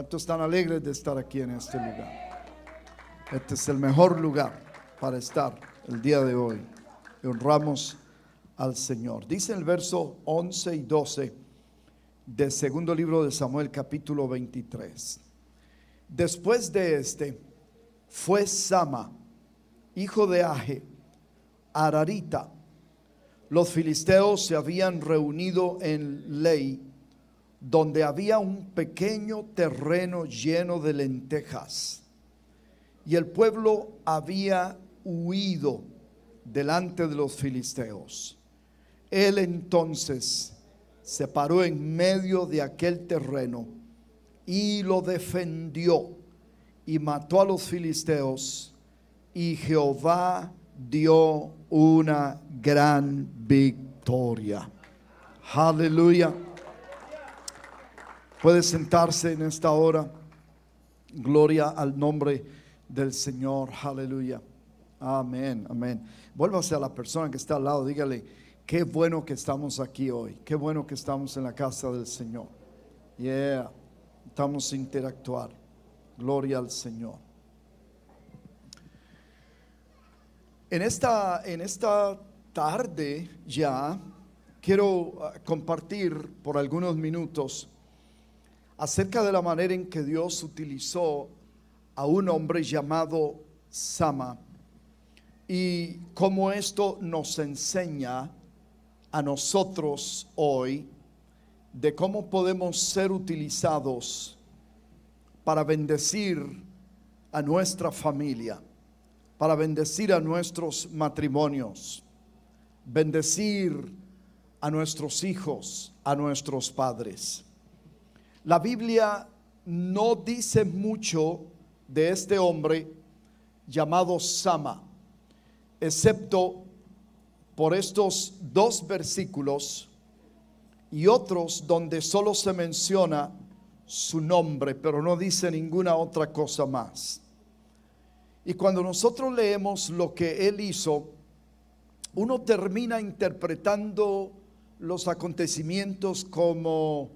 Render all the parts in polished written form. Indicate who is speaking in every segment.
Speaker 1: ¿Cuántos están alegres de estar aquí en este lugar? Este es el mejor lugar para estar el día de hoy. Y honramos al Señor. Dice el verso 11 y 12 del segundo libro de Samuel, capítulo 23. Después de este fue Sama, hijo de Age, Ararita. Los filisteos se habían reunido en Lei, donde había un pequeño terreno lleno de lentejas, y el pueblo había huido delante de los filisteos. Él entonces se paró en medio de aquel terreno y lo defendió y mató a los filisteos, y Jehová dio una gran victoria. Aleluya. Puede sentarse en esta hora. Gloria al nombre del Señor. Aleluya. Amén, amén. Vuélvase a la persona que está al lado, dígale: qué bueno que estamos aquí hoy. Qué bueno que estamos en la casa del Señor. Yeah, estamos a interactuar. Gloria al Señor. En esta tarde ya quiero compartir por algunos minutos acerca de la manera en que Dios utilizó a un hombre llamado Sama, y cómo esto nos enseña a nosotros hoy de cómo podemos ser utilizados para bendecir a nuestra familia, para bendecir a nuestros matrimonios, bendecir a nuestros hijos, a nuestros padres. La Biblia no dice mucho de este hombre llamado Sama, excepto por estos dos versículos y otros donde solo se menciona su nombre, pero no dice ninguna otra cosa más. Y cuando nosotros leemos lo que él hizo, uno termina interpretando los acontecimientos como: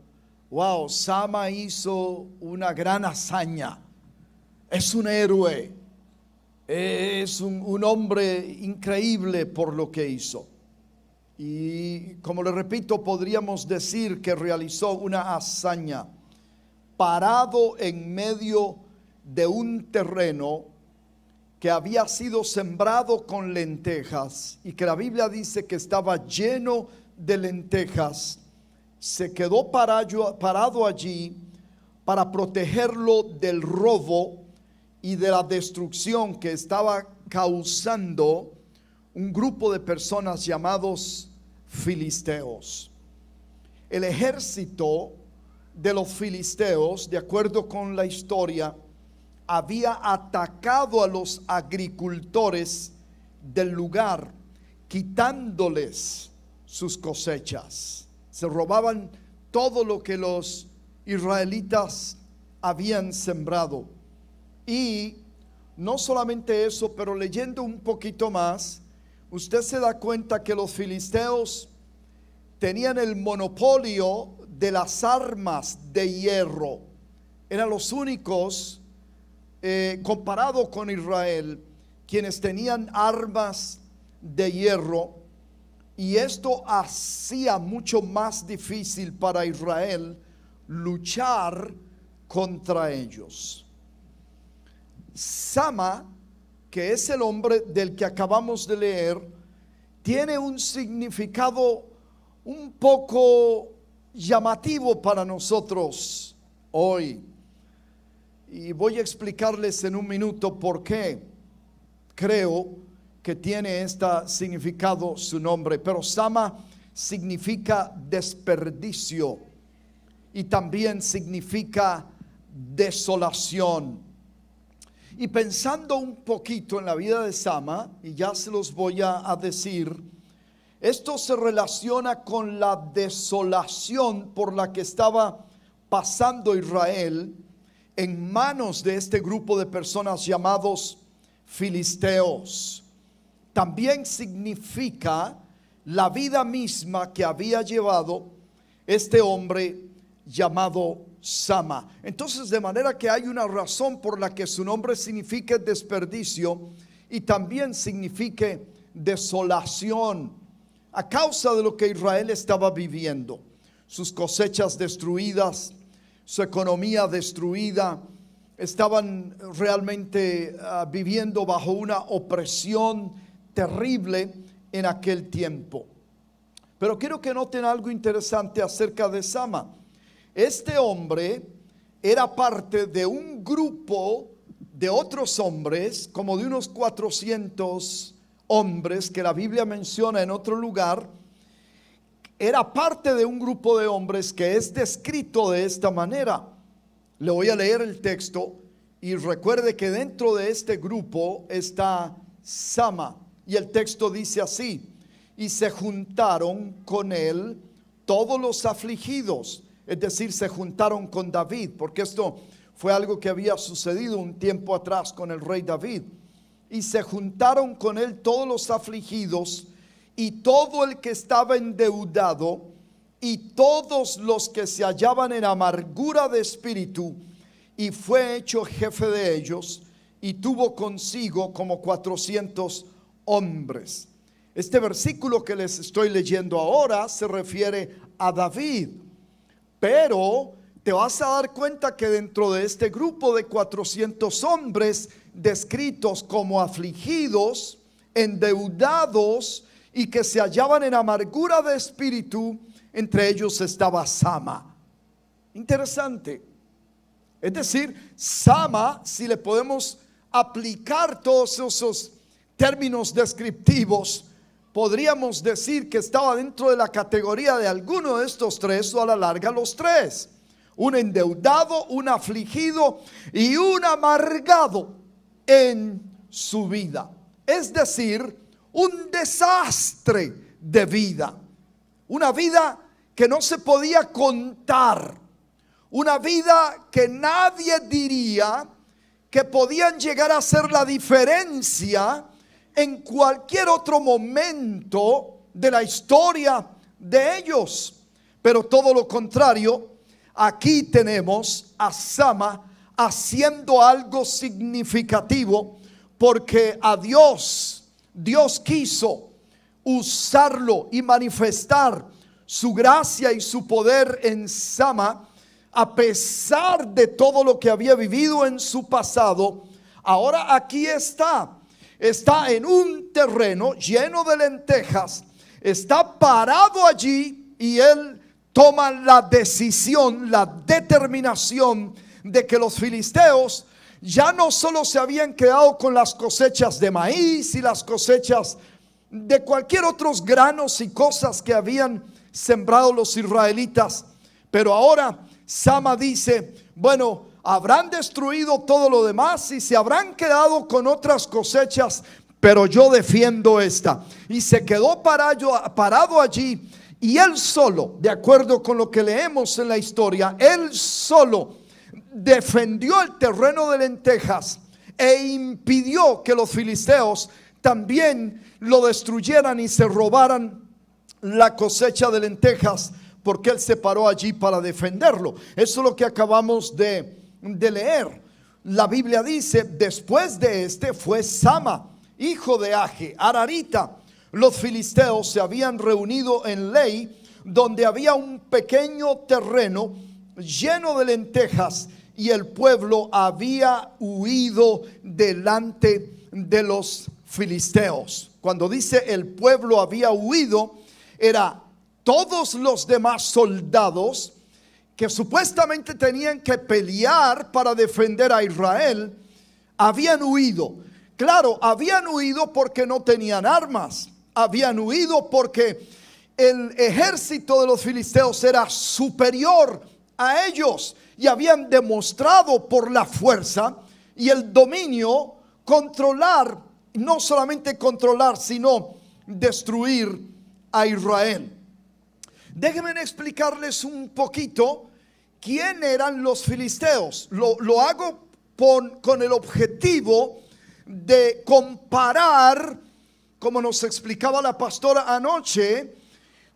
Speaker 1: wow, Sama hizo una gran hazaña, es un héroe, es un hombre increíble por lo que hizo. Y como le repito, podríamos decir que realizó una hazaña parado en medio de un terreno que había sido sembrado con lentejas, y que la Biblia dice que estaba lleno de lentejas. Se quedó parado allí para protegerlo del robo y de la destrucción que estaba causando un grupo de personas llamados filisteos. El ejército de los filisteos, de acuerdo con la historia, había atacado a los agricultores del lugar, quitándoles sus cosechas. Se robaban todo lo que los israelitas habían sembrado. Y no solamente eso, pero leyendo un poquito más, usted se da cuenta que los filisteos tenían el monopolio de las armas de hierro. Eran los únicos, comparado con Israel, quienes tenían armas de hierro. Y esto hacía mucho más difícil para Israel luchar contra ellos. Sama, que es el hombre del que acabamos de leer, tiene un significado un poco llamativo para nosotros hoy. Y voy a explicarles en un minuto por qué creo que tiene este significado su nombre. Pero Sama significa desperdicio y también significa desolación. Y pensando un poquito en la vida de Sama, y ya se los voy a decir, esto se relaciona con la desolación por la que estaba pasando Israel en manos de este grupo de personas llamados filisteos. También significa la vida misma que había llevado este hombre llamado Sama. Entonces, de manera que hay una razón por la que su nombre significa desperdicio y también signifique desolación, a causa de lo que Israel estaba viviendo, sus cosechas destruidas, su economía destruida. Estaban realmente viviendo bajo una opresión terrible en aquel tiempo. Pero quiero que noten algo interesante acerca de Sama. Este hombre era parte de un grupo de otros hombres, como de unos 400 hombres que la Biblia menciona en otro lugar. Era parte de un grupo de hombres que es descrito de esta manera. Le voy a leer el texto y recuerde que dentro de este grupo está Sama. Y el texto dice así: y se juntaron con él todos los afligidos. Es decir, se juntaron con David, porque esto fue algo que había sucedido un tiempo atrás con el rey David. Y se juntaron con él todos los afligidos y todo el que estaba endeudado y todos los que se hallaban en amargura de espíritu, y fue hecho jefe de ellos y tuvo consigo como 400 hombres. Este versículo que les estoy leyendo ahora se refiere a David, pero te vas a dar cuenta que dentro de este grupo de 400 hombres descritos como afligidos, endeudados y que se hallaban en amargura de espíritu, entre ellos estaba Sama. Interesante. Es decir, Sama, si le podemos aplicar todos esos términos descriptivos, podríamos decir que estaba dentro de la categoría de alguno de estos tres, o a la larga los tres: un endeudado, un afligido y un amargado en su vida. Es decir, un desastre de vida, una vida que no se podía contar, una vida que nadie diría que podían llegar a hacer la diferencia en cualquier otro momento de la historia de ellos. Pero todo lo contrario, aquí tenemos a Sama haciendo algo significativo, porque a Dios quiso usarlo y manifestar su gracia y su poder en Sama. A pesar de todo lo que había vivido en su pasado, ahora aquí está en un terreno lleno de lentejas, está parado allí y él toma la decisión, la determinación de que los filisteos ya no solo se habían quedado con las cosechas de maíz y las cosechas de cualquier otros granos y cosas que habían sembrado los israelitas, pero ahora Sama dice: bueno, habrán destruido todo lo demás y se habrán quedado con otras cosechas, pero yo defiendo esta. Y se quedó parado allí, y él solo, de acuerdo con lo que leemos en la historia, él solo defendió el terreno de lentejas e impidió que los filisteos también lo destruyeran y se robaran la cosecha de lentejas, porque él se paró allí para defenderlo. Eso es lo que acabamos de leer. La Biblia dice: después de este fue Sama, hijo de Age, Ararita. Los filisteos se habían reunido en Lei, donde había un pequeño terreno lleno de lentejas, y el pueblo había huido delante de los filisteos. Cuando dice el pueblo había huido, era todos los demás soldados que supuestamente tenían que pelear para defender a Israel, habían huido. Claro, habían huido porque no tenían armas, habían huido porque el ejército de los filisteos era superior a ellos y habían demostrado por la fuerza y el dominio controlar, no solamente controlar, sino destruir a Israel. Déjenme explicarles un poquito quién eran los filisteos. Lo hago con el objetivo de comparar, como nos explicaba la pastora anoche,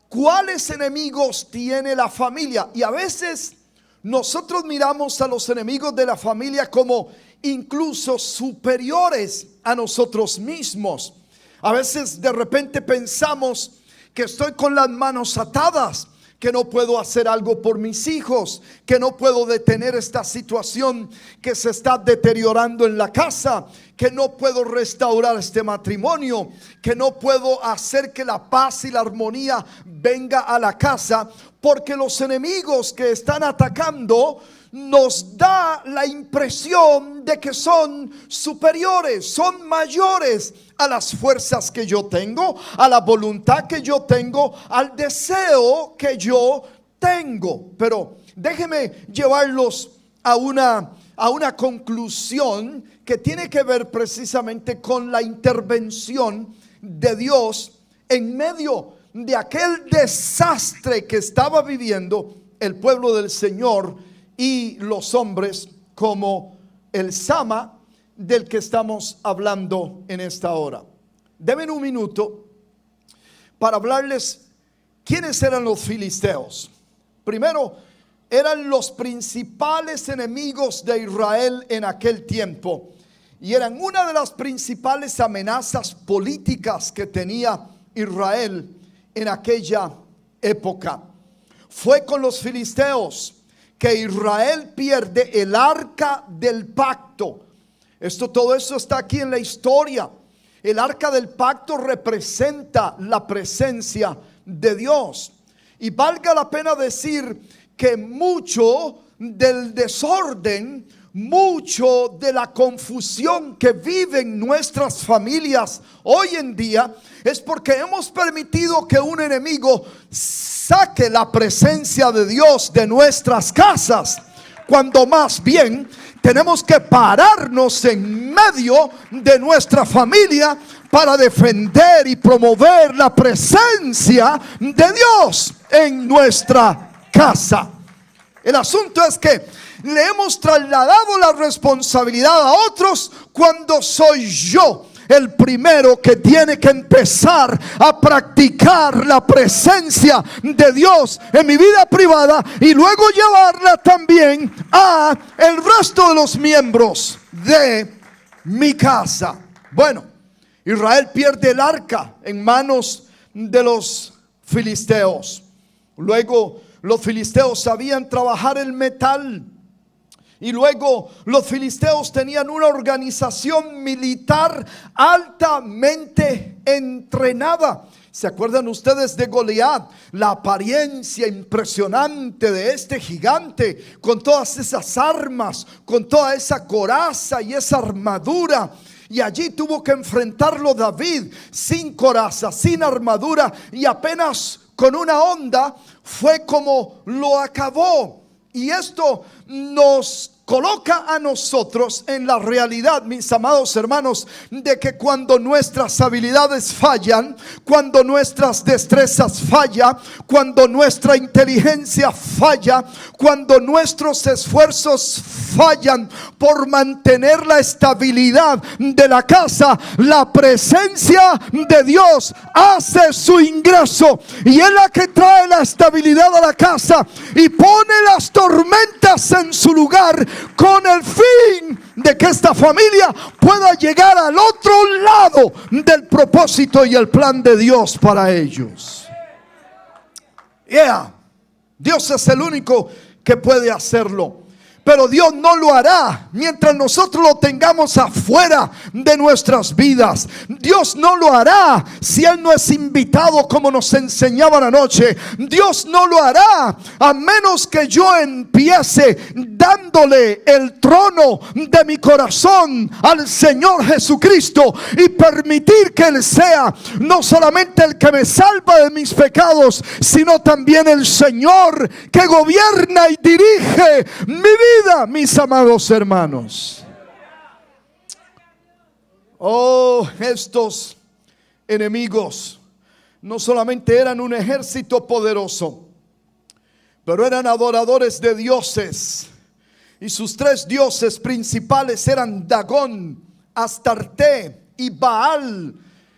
Speaker 1: cuáles enemigos tiene la familia. Y a veces nosotros miramos a los enemigos de la familia como incluso superiores a nosotros mismos. A veces de repente pensamos que estoy con las manos atadas, que no puedo hacer algo por mis hijos, que no puedo detener esta situación que se está deteriorando en la casa, que no puedo restaurar este matrimonio, que no puedo hacer que la paz y la armonía venga a la casa, porque los enemigos que están atacando nos da la impresión de que son superiores, son mayores a las fuerzas que yo tengo, a la voluntad que yo tengo, al deseo que yo tengo. Pero déjeme llevarlos a una conclusión que tiene que ver precisamente con la intervención de Dios en medio de aquel desastre que estaba viviendo el pueblo del Señor y los hombres como el Sama del que estamos hablando en esta hora. Denme un minuto para hablarles quiénes eran los filisteos. Primero, eran los principales enemigos de Israel en aquel tiempo y eran una de las principales amenazas políticas que tenía Israel en aquella época. Fue con los filisteos que Israel pierde el arca del pacto. Todo eso está aquí en la historia. El arca del pacto representa la presencia de Dios. Y valga la pena decir que mucho del desorden, mucho de la confusión que viven nuestras familias hoy en día es porque hemos permitido que un enemigo saque la presencia de Dios de nuestras casas, cuando más bien tenemos que pararnos en medio de nuestra familia para defender y promover la presencia de Dios en nuestra casa. El asunto es que le hemos trasladado la responsabilidad a otros cuando soy yo el primero que tiene que empezar a practicar la presencia de Dios en mi vida privada y luego llevarla también a el resto de los miembros de mi casa. Bueno, Israel pierde el arca en manos de los filisteos. Luego los filisteos sabían trabajar el metal. Y luego los filisteos tenían una organización militar altamente entrenada. ¿Se acuerdan ustedes de Goliat? La apariencia impresionante de este gigante, con todas esas armas, con toda esa coraza y esa armadura. Y allí tuvo que enfrentarlo David sin coraza, sin armadura, y apenas con una honda fue como lo acabó. Y esto nos coloca a nosotros en la realidad, mis amados hermanos, de que cuando nuestras habilidades fallan, cuando nuestras destrezas fallan, cuando nuestra inteligencia falla, cuando nuestros esfuerzos fallan por mantener la estabilidad de la casa, la presencia de Dios hace su ingreso y es la que trae la estabilidad a la casa y pone las tormentas en su lugar, con el fin de que esta familia pueda llegar al otro lado del propósito y el plan de Dios para ellos. Dios es el único que puede hacerlo. Pero Dios no lo hará mientras nosotros lo tengamos afuera de nuestras vidas. Dios no lo hará si Él no es invitado, como nos enseñaban anoche. Dios no lo hará a menos que yo empiece dándole el trono de mi corazón al Señor Jesucristo y permitir que Él sea no solamente el que me salva de mis pecados, sino también el Señor que gobierna y dirige mi vida. Mis amados hermanos, estos enemigos no solamente eran un ejército poderoso, pero eran adoradores de dioses, y sus tres dioses principales eran Dagón, Astarte y Baal.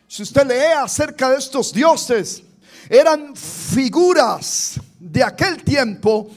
Speaker 1: Si usted lee acerca de estos dioses, eran figuras de aquel tiempo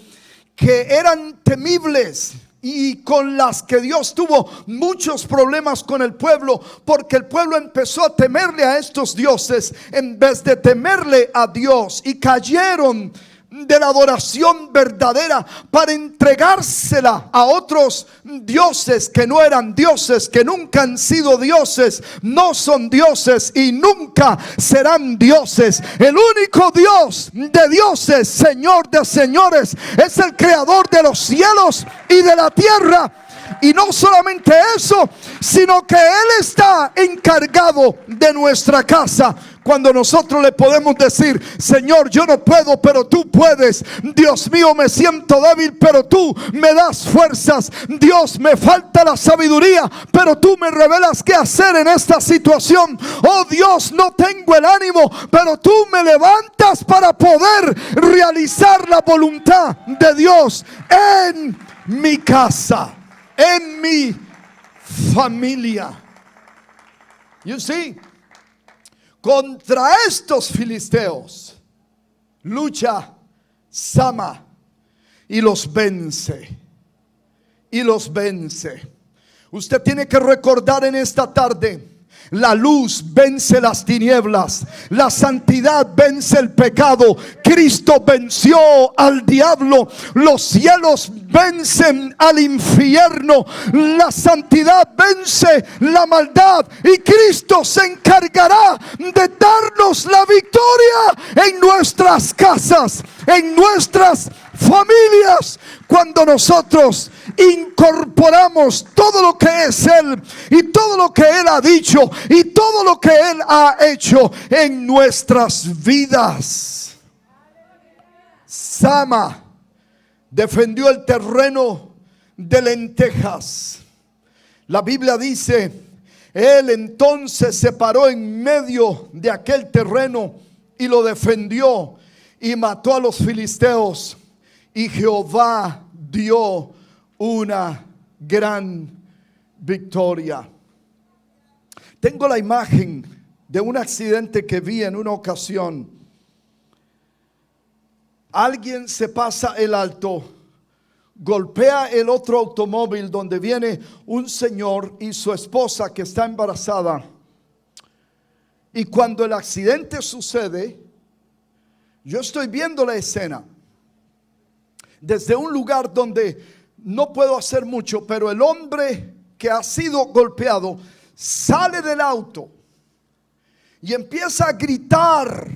Speaker 1: que eran temibles y con las que Dios tuvo muchos problemas con el pueblo, porque el pueblo empezó a temerle a estos dioses en vez de temerle a Dios, y cayeron de la adoración verdadera para entregársela a otros dioses que no eran dioses, que nunca han sido dioses, no son dioses y nunca serán dioses. El único Dios de dioses, Señor de señores, es el creador de los cielos y de la tierra. Y no solamente eso, sino que Él está encargado de nuestra casa. Cuando nosotros le podemos decir: Señor, yo no puedo, pero tú puedes. Dios mío, me siento débil, pero tú me das fuerzas. Dios, me falta la sabiduría, pero tú me revelas qué hacer en esta situación. Oh Dios, no tengo el ánimo, pero tú me levantas para poder realizar la voluntad de Dios en mi casa, en mi familia. You see, contra estos filisteos lucha Sama y los vence. Y los vence. Usted tiene que recordar en esta tarde: la luz vence las tinieblas, la santidad vence el pecado, Cristo venció al diablo, los cielos vencen al infierno, la santidad vence la maldad, y Cristo se encargará de darnos la victoria en nuestras casas, en nuestras familias, cuando nosotros incorporamos todo lo que es Él y todo lo que Él ha dicho y todo lo que Él ha hecho en nuestras vidas. Sama defendió el terreno de lentejas. La Biblia dice: Él entonces se paró en medio de aquel terreno y lo defendió y mató a los filisteos. Y Jehová dio una gran victoria. Tengo la imagen de un accidente que vi en una ocasión. Alguien se pasa el alto, golpea el otro automóvil donde viene un señor y su esposa que está embarazada. Y cuando el accidente sucede, yo estoy viendo la escena desde un lugar donde no puedo hacer mucho, pero el hombre que ha sido golpeado sale del auto y empieza a gritar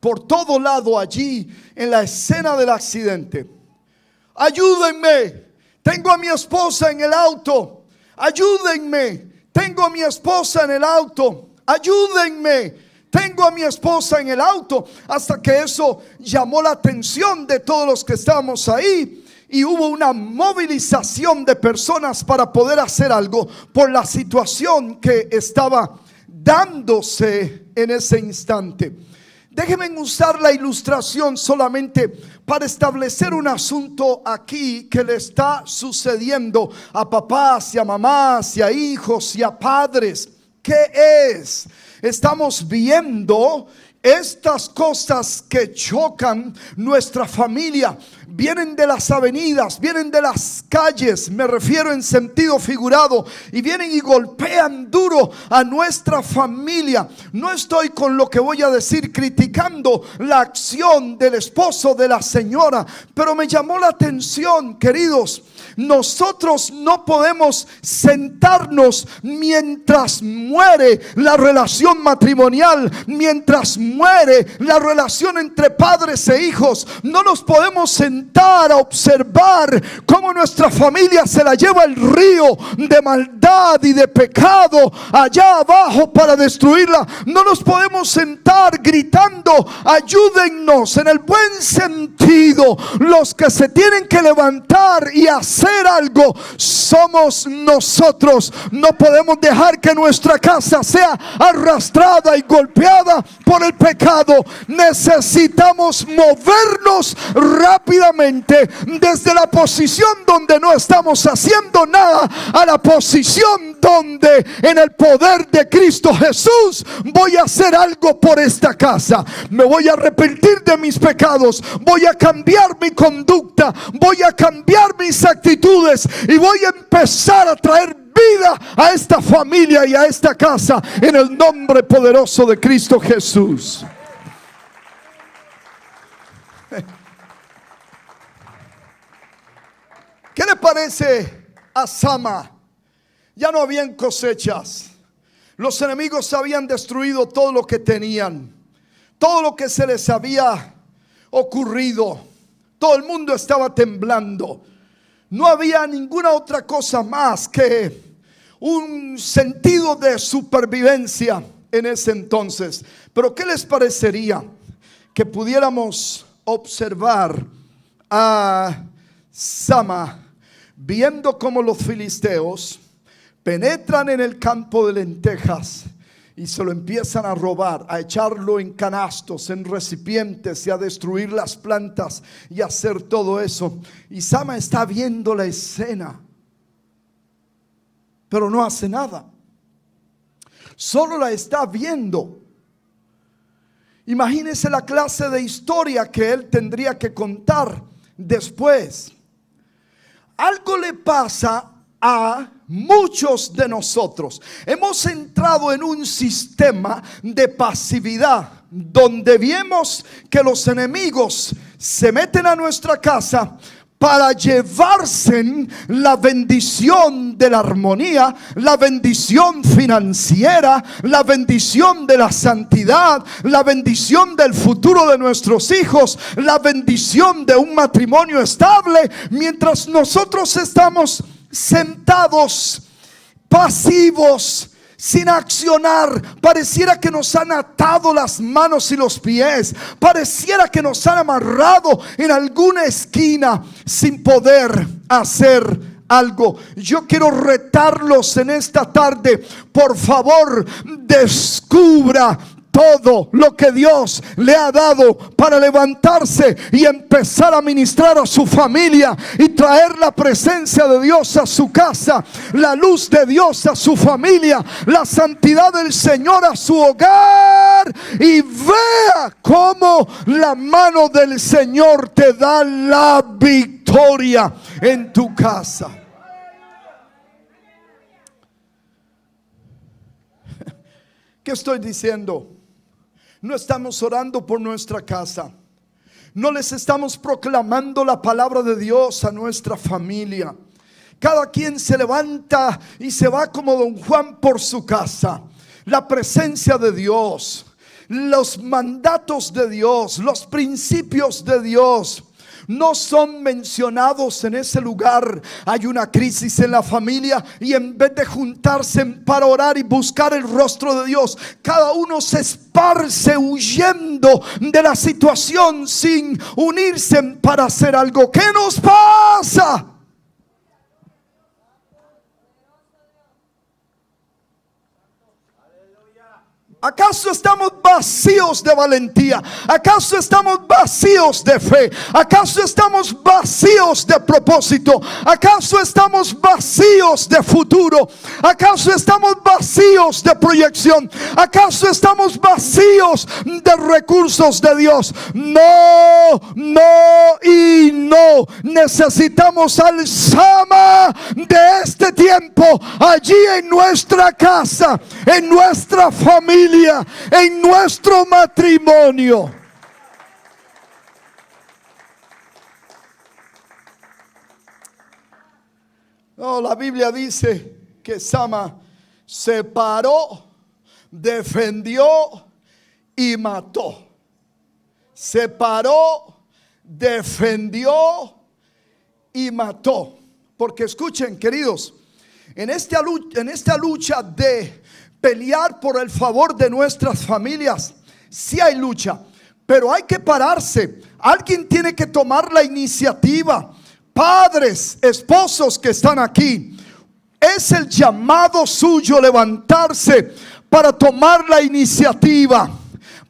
Speaker 1: por todo lado allí en la escena del accidente: ayúdenme, tengo a mi esposa en el auto, ayúdenme, tengo a mi esposa en el auto, ayúdenme, tengo a mi esposa en el auto. Hasta que eso llamó la atención de todos los que estábamos ahí, y hubo una movilización de personas para poder hacer algo por la situación que estaba dándose en ese instante. Déjenme usar la ilustración solamente para establecer un asunto aquí que le está sucediendo a papás y a mamás y a hijos y a padres. ¿Qué es? Estamos viendo estas cosas que chocan nuestra familia. Vienen de las avenidas, vienen de las calles, me refiero en sentido figurado, y vienen y golpean duro a nuestra familia. No estoy, con lo que voy a decir, criticando la acción del esposo de la señora, pero me llamó la atención, queridos. Nosotros no podemos sentarnos mientras muere la relación matrimonial, mientras muere la relación entre padres e hijos. No nos podemos sentar a observar cómo nuestra familia se la lleva el río de maldad y de pecado allá abajo para destruirla. No nos podemos sentar gritando: ayúdennos, en el buen sentido. Los que se tienen que levantar y hacer algo somos nosotros. No podemos dejar que nuestra casa sea arrastrada y golpeada por el pecado, necesitamos movernos rápidamente desde la posición donde no estamos haciendo nada a la posición donde en el poder de Cristo Jesús voy a hacer algo por esta casa. Me voy a arrepentir de mis pecados, voy a cambiar mi conducta, voy a cambiar mis actitudes y voy a empezar a traer vida a esta familia y a esta casa en el nombre poderoso de Cristo Jesús. ¿Qué le parece a Sama? Ya no habían cosechas. Los enemigos habían destruido todo lo que tenían, todo lo que se les había ocurrido. Todo el mundo estaba temblando. No había ninguna otra cosa más que un sentido de supervivencia en ese entonces. Pero ¿qué les parecería que pudiéramos observar a Sama viendo cómo los filisteos penetran en el campo de lentejas y se lo empiezan a robar, a echarlo en canastos, en recipientes y a destruir las plantas y a hacer todo eso? Y Sama está viendo la escena, pero no hace nada. Solo la está viendo. Imagínese la clase de historia que él tendría que contar después. Algo le pasa a muchos de nosotros. Hemos entrado en un sistema de pasividad donde vemos que los enemigos se meten a nuestra casa para llevarse la bendición de la armonía, la bendición financiera, la bendición de la santidad, la bendición del futuro de nuestros hijos, la bendición de un matrimonio estable, mientras nosotros estamos sentados, pasivos, sin accionar. Pareciera que nos han atado las manos y los pies, pareciera que nos han amarrado en alguna esquina sin poder hacer algo. Yo quiero retarlos en esta tarde. Por favor, descubra todo lo que Dios le ha dado para levantarse y empezar a ministrar a su familia y traer la presencia de Dios a su casa, la luz de Dios a su familia, la santidad del Señor a su hogar, y vea cómo la mano del Señor te da la victoria en tu casa. ¿Qué estoy diciendo? No estamos orando por nuestra casa. No les estamos proclamando la palabra de Dios a nuestra familia. Cada quien se levanta y se va como don Juan por su casa. La presencia de Dios, los mandatos de Dios, los principios de Dios no son mencionados en ese lugar. Hay una crisis en la familia y en vez de juntarse para orar y buscar el rostro de Dios, cada uno se esparce huyendo de la situación sin unirse para hacer algo. ¿Qué nos pasa? ¿Acaso estamos vacíos de valentía? ¿Acaso estamos vacíos de fe? ¿Acaso estamos vacíos de propósito? ¿Acaso estamos vacíos de futuro? ¿Acaso estamos vacíos de proyección? ¿Acaso estamos vacíos de recursos de Dios? No, no y no. Necesitamos al Sama de este tiempo allí en nuestra casa, en nuestra familia, en nuestro matrimonio. No, la Biblia dice que Sama se paró, defendió y mató. Se paró, defendió y mató. Porque escuchen, queridos, en esta lucha de pelear por el favor de nuestras familias, sí hay lucha, pero hay que pararse. Alguien tiene que tomar la iniciativa. Padres, esposos que están aquí, es el llamado suyo levantarse para tomar la iniciativa,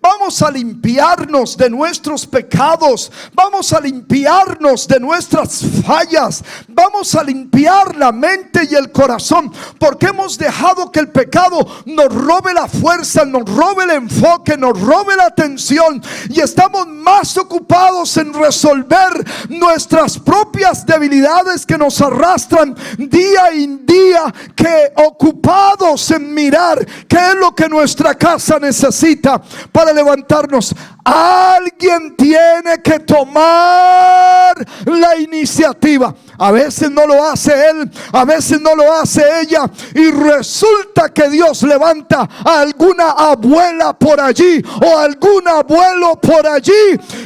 Speaker 1: Vamos a limpiarnos de nuestros pecados. Vamos a limpiarnos de nuestras fallas. Vamos a limpiar la mente y el corazón, porque hemos dejado que el pecado nos robe la fuerza, nos robe el enfoque, nos robe la atención, y estamos más ocupados en resolver nuestras propias debilidades que nos arrastran día en día, que ocupados en mirar qué es lo que nuestra casa necesita para levantarnos. Alguien tiene que tomar la iniciativa. A veces no lo hace él, a veces no lo hace ella, y resulta que Dios levanta a alguna abuela por allí o algún abuelo por allí,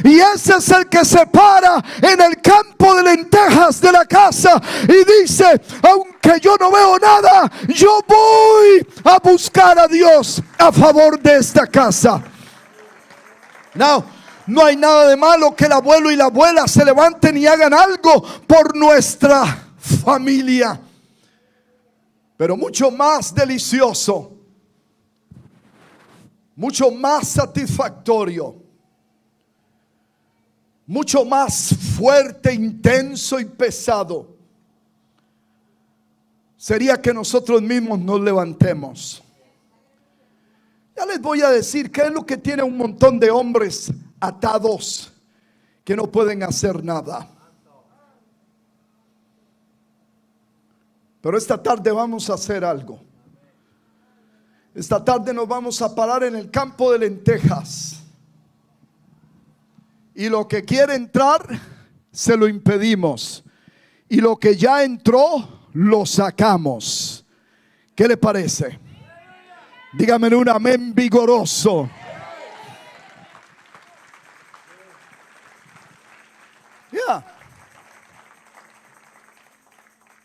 Speaker 1: y ese es el que se para en el campo de lentejas de la casa y dice: aunque yo no veo nada, yo voy a buscar a Dios a favor de esta casa. No hay nada de malo que el abuelo y la abuela se levanten y hagan algo por nuestra familia. Pero mucho más delicioso, mucho más satisfactorio, mucho más fuerte, intenso y pesado sería que nosotros mismos nos levantemos. Ya les voy a decir qué es lo que tiene un montón de hombres atados que no pueden hacer nada. Pero esta tarde vamos a hacer algo. Esta tarde nos vamos a parar en el campo de lentejas, y lo que quiere entrar se lo impedimos, y lo que ya entró lo sacamos. ¿Qué le parece? Dígame un amén vigoroso.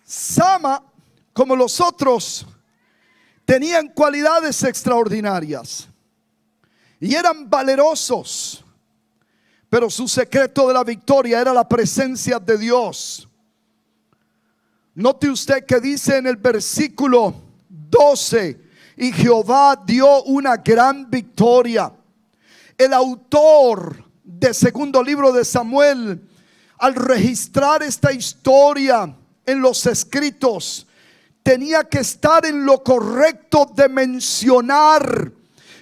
Speaker 1: Sama, como los otros, tenían cualidades extraordinarias y eran valerosos, pero su secreto de la victoria era la presencia de Dios. Note usted que dice en el versículo 12: y Jehová dio una gran victoria. El autor del segundo libro de Samuel, al registrar esta historia en los escritos, tenía que estar en lo correcto de mencionar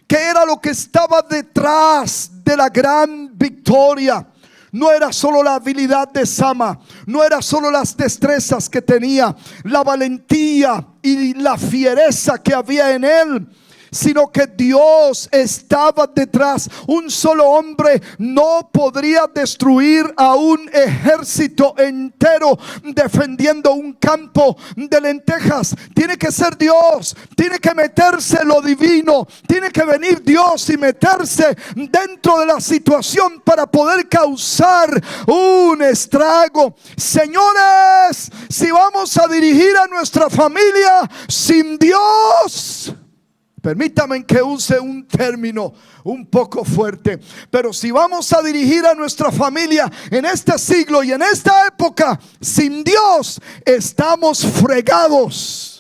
Speaker 1: qué era lo que estaba detrás de la gran victoria. No era solo la habilidad de Sama, no era solo las destrezas que tenía, la valentía y la fiereza que había en él, sino que Dios estaba detrás. Un solo hombre no podría destruir a un ejército entero defendiendo un campo de lentejas. Tiene que ser Dios, tiene que meterse lo divino, tiene que venir Dios y meterse dentro de la situación para poder causar un estrago. Señores, si vamos a dirigir a nuestra familia sin Dios, permítame que use un término un poco fuerte, pero si vamos a dirigir a nuestra familia en este siglo y en esta época sin Dios, estamos fregados.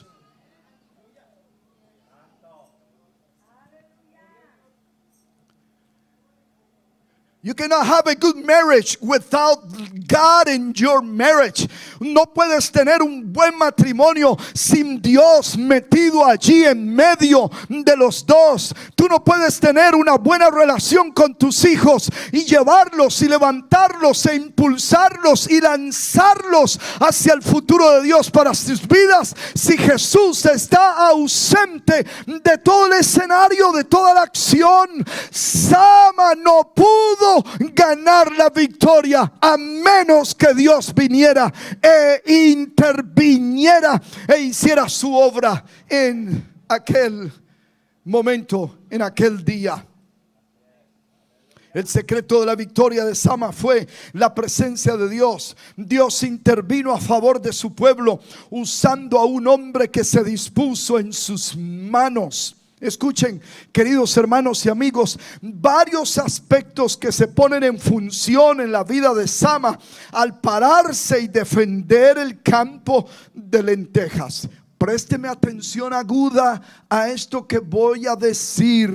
Speaker 1: You cannot have a good marriage without God in your marriage. No puedes tener un buen matrimonio sin Dios metido allí en medio de los dos. Tú no puedes tener una buena relación con tus hijos y llevarlos y levantarlos e impulsarlos y lanzarlos hacia el futuro de Dios para sus vidas si Jesús está ausente de todo el escenario, de toda la acción. Sama no pudo ganar la victoria a menos que Dios viniera e interviniera e hiciera su obra en aquel momento, en aquel día. El secreto de la victoria de Sama fue la presencia de Dios. Dios intervino a favor de su pueblo usando a un hombre que se dispuso en sus manos. Escuchen, queridos hermanos y amigos, varios aspectos que se ponen en función en la vida de Sama al pararse y defender el campo de lentejas. Présteme atención aguda a esto que voy a decir.